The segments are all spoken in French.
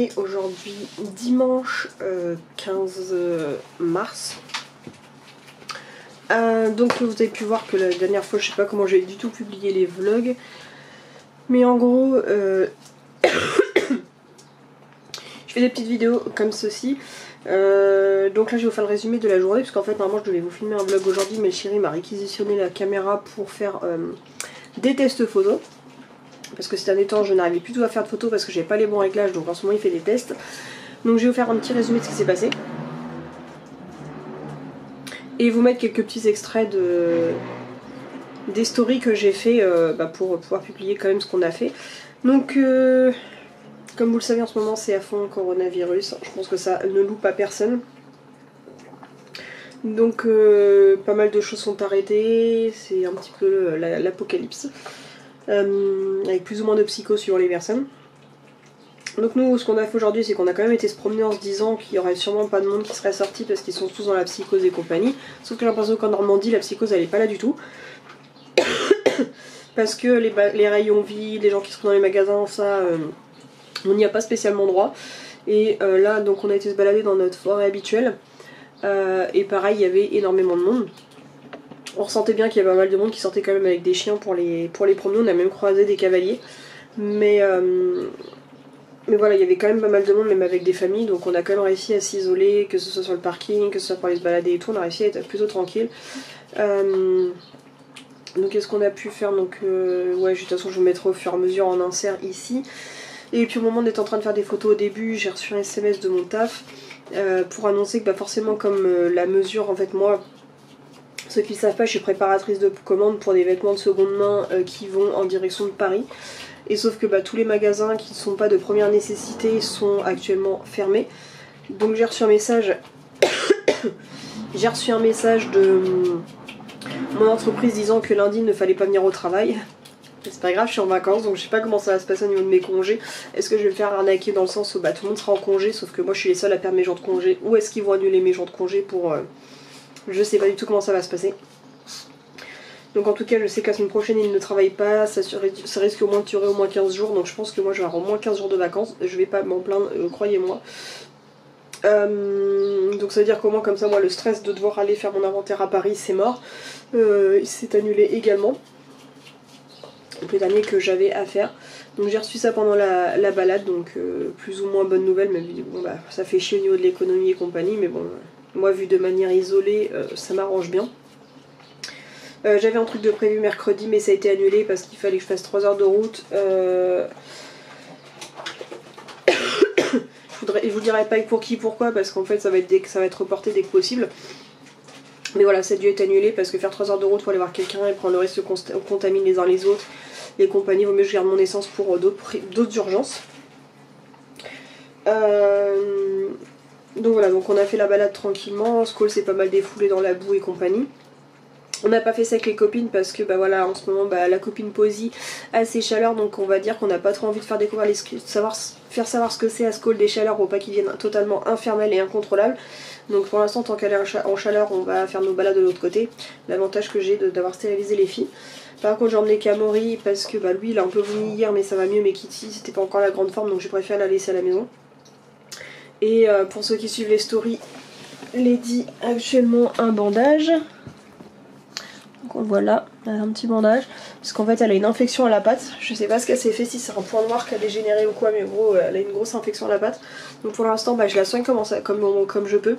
est aujourd'hui dimanche 15 mars. Donc vous avez pu voir que la dernière fois, je sais pas comment j'ai du tout publié les vlogs. Mais en gros, je fais des petites vidéos comme ceci. Donc là je vais vous faire le résumé de la journée, parce qu'en fait normalement je devais vous filmer un vlog aujourd'hui, mais chérie m'a réquisitionné la caméra pour faire des tests photos. Parce que ces derniers temps je n'arrivais plus tout à faire de photos parce que j'avais pas les bons réglages, donc en ce moment il fait des tests. Donc je vais vous faire un petit résumé de ce qui s'est passé. Et vous mettre quelques petits extraits des stories que j'ai fait pour pouvoir publier quand même ce qu'on a fait. Donc comme vous le savez en ce moment c'est à fond coronavirus, je pense que ça ne loupe pas personne. Donc pas mal de choses sont arrêtées, c'est un petit peu l'apocalypse. Avec plus ou moins de psychose suivant les personnes. Donc nous ce qu'on a fait aujourd'hui c'est qu'on a quand même été se promener en se disant qu'il y aurait sûrement pas de monde qui serait sorti parce qu'ils sont tous dans la psychose et compagnie. Sauf que j'ai l'impression qu'en Normandie la psychose elle est pas là du tout. Parce que les rayons vides, les gens qui sont dans les magasins, ça on n'y a pas spécialement droit. Et là donc on a été se balader dans notre forêt habituelle. Et pareil il y avait énormément de monde. On ressentait bien qu'il y avait pas mal de monde qui sortait quand même avec des chiens pour les promener. On a même croisé des cavaliers. Mais voilà, il y avait quand même pas mal de monde, même avec des familles. Donc on a quand même réussi à s'isoler, que ce soit sur le parking, que ce soit pour aller se balader et tout. On a réussi à être plutôt tranquille. Donc qu'est-ce qu'on a pu faire? Donc ouais, de toute façon je vous mettrai au fur et à mesure en insert ici. Et puis au moment d'être en train de faire des photos au début, j'ai reçu un SMS de mon taf pour annoncer que forcément comme la mesure, en fait moi... Ceux qui ne savent pas, je suis préparatrice de commande pour des vêtements de seconde main qui vont en direction de Paris. Et sauf que tous les magasins qui ne sont pas de première nécessité sont actuellement fermés. Donc j'ai reçu un message j'ai reçu un message de mon entreprise disant que lundi il ne fallait pas venir au travail. C'est pas grave, je suis en vacances donc je sais pas comment ça va se passer au niveau de mes congés. Est-ce que je vais me faire arnaquer dans le sens où tout le monde sera en congé sauf que moi je suis les seuls à perdre mes jours de congé, ou est-ce qu'ils vont annuler mes jours de congé pour... Je sais pas du tout comment ça va se passer. Donc en tout cas je sais que la semaine prochaine il ne travaille pas, ça risque au moins de durer au moins 15 jours. Donc je pense que moi je vais avoir au moins 15 jours de vacances. Je vais pas m'en plaindre, croyez-moi. Donc ça veut dire qu'au moins comme ça moi le stress de devoir aller faire mon inventaire à Paris c'est mort. Il s'est annulé également. Donc les derniers que j'avais à faire. Donc j'ai reçu ça pendant la balade, donc plus ou moins bonne nouvelle, même bon, ça fait chier au niveau de l'économie et compagnie, mais bon... Moi, vu de manière isolée, ça m'arrange bien. J'avais un truc de prévu mercredi, mais ça a été annulé parce qu'il fallait que je fasse 3 heures de route. Je vous dirai pas pour qui, pourquoi, parce qu'en fait, ça va être reporté dès que possible. Mais voilà, ça a dû être annulé parce que faire 3 heures de route pour aller voir quelqu'un et prendre le risque qu'on contamine les uns les autres, les compagnies, vaut mieux que je garde mon essence pour d'autres urgences. Donc voilà, donc on a fait la balade tranquillement, Skoll s'est pas mal défoulé dans la boue et compagnie. On n'a pas fait ça avec les copines parce que voilà, en ce moment la copine Posy a ses chaleurs, donc on va dire qu'on n'a pas trop envie de faire découvrir faire savoir ce que c'est à Skoll des chaleurs pour pas qu'ils viennent totalement infernales et incontrôlables. Donc pour l'instant tant qu'elle est en chaleur on va faire nos balades de l'autre côté. L'avantage que j'ai d'avoir stérilisé les filles. Par contre j'ai emmené Camori parce que lui il a un peu vomi hier mais ça va mieux, mais Kitty c'était pas encore la grande forme donc j'ai préféré la laisser à la maison. Et pour ceux qui suivent les stories, Lady a actuellement un bandage. Donc voilà, elle a un petit bandage. Parce qu'en fait elle a une infection à la patte. Je sais pas ce qu'elle s'est fait, si c'est un point noir qui a dégénéré ou quoi, mais gros elle a une grosse infection à la patte. Donc pour l'instant je la soigne comme je peux.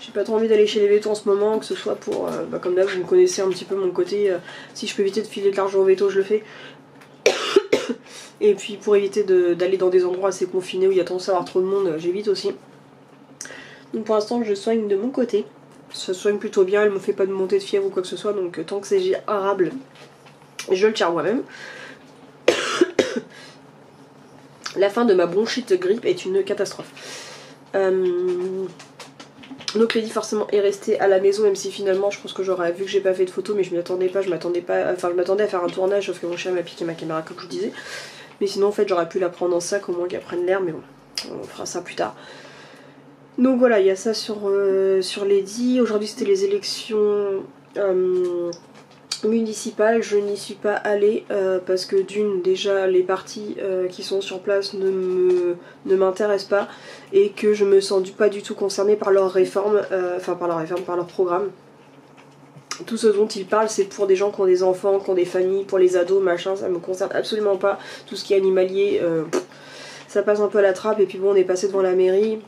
J'ai pas trop envie d'aller chez les vétos en ce moment, que ce soit pour... comme d'hab, vous me connaissez un petit peu mon côté, si je peux éviter de filer de l'argent au véto je le fais. Et puis pour éviter d'aller dans des endroits assez confinés où il y a tendance à avoir trop de monde, j'évite aussi. Donc pour l'instant je soigne de mon côté. Ça soigne plutôt bien, elle me fait pas de montée de fièvre ou quoi que ce soit, donc tant que c'est gérable, je le tire moi-même. La fin de ma bronchite grippe est une catastrophe. Donc Lady forcément est restée à la maison, même si finalement je pense que j'aurais vu que j'ai pas fait de photos, mais je m'attendais à faire un tournage, sauf que mon chien m'a piqué ma caméra comme je vous disais. Mais sinon en fait j'aurais pu la prendre en sac au moins qu'elle prenne l'air, mais bon, on fera ça plus tard. Donc voilà, il y a ça sur Lady. Aujourd'hui c'était les élections municipal, je n'y suis pas allée parce que d'une, déjà les partis qui sont sur place ne m'intéressent pas et que je me sens pas du tout concernée par leur réforme, par leur programme. Tout ce dont ils parlent, c'est pour des gens qui ont des enfants, qui ont des familles, pour les ados, machin, ça me concerne absolument pas. Tout ce qui est animalier, ça passe un peu à la trappe. Et puis bon, on est passé devant la mairie.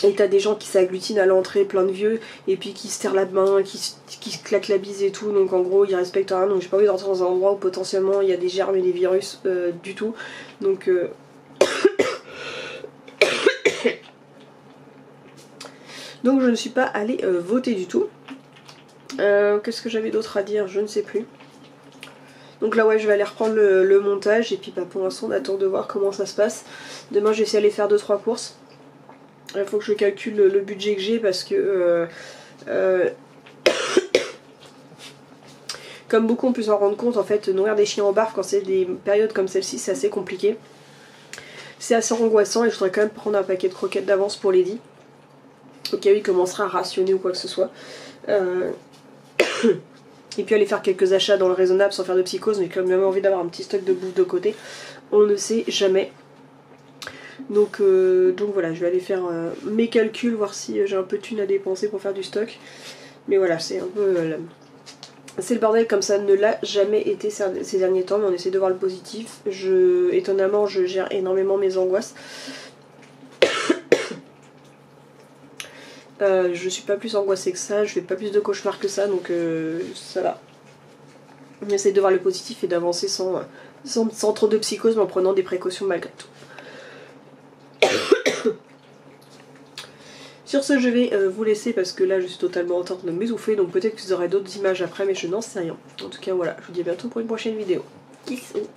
Et t'as des gens qui s'agglutinent à l'entrée, plein de vieux, et puis qui se terrent la main, qui se claquent la bise et tout, donc en gros ils respectent rien, donc j'ai pas envie d'entrer dans un endroit où potentiellement il y a des germes et des virus du tout, donc donc je ne suis pas allée voter du tout. Qu'est-ce que j'avais d'autre à dire, je ne sais plus. Donc là ouais, je vais aller reprendre le montage, et puis bah, pour l'instant on attend de voir comment ça se passe. Demain je vais essayer d'aller faire 2-3 courses. Il faut que je calcule le budget que j'ai parce que comme beaucoup ont pu s'en rendre compte, en fait nourrir des chiens en barque quand c'est des périodes comme celle-ci c'est assez compliqué. C'est assez angoissant et je voudrais quand même prendre un paquet de croquettes d'avance pour Lady. Au cas où il commencera à rationner ou quoi que ce soit. Et puis aller faire quelques achats dans le raisonnable sans faire de psychose, mais quand même envie d'avoir un petit stock de bouffe de côté. On ne sait jamais. Donc voilà, je vais aller faire mes calculs, voir si j'ai un peu de thunes à dépenser pour faire du stock. Mais voilà, c'est un peu... c'est le bordel comme ça ne l'a jamais été ces derniers temps, mais on essaie de voir le positif. Étonnamment, je gère énormément mes angoisses. Je suis pas plus angoissée que ça, je fais pas plus de cauchemars que ça, donc ça va. On essaie de voir le positif et d'avancer sans trop de psychose, mais en prenant des précautions malgré tout. Sur ce, je vais vous laisser parce que là je suis totalement en train de m'étouffer, donc peut-être que vous aurez d'autres images après, mais je n'en sais rien. En tout cas voilà, je vous dis à bientôt pour une prochaine vidéo. Bisous.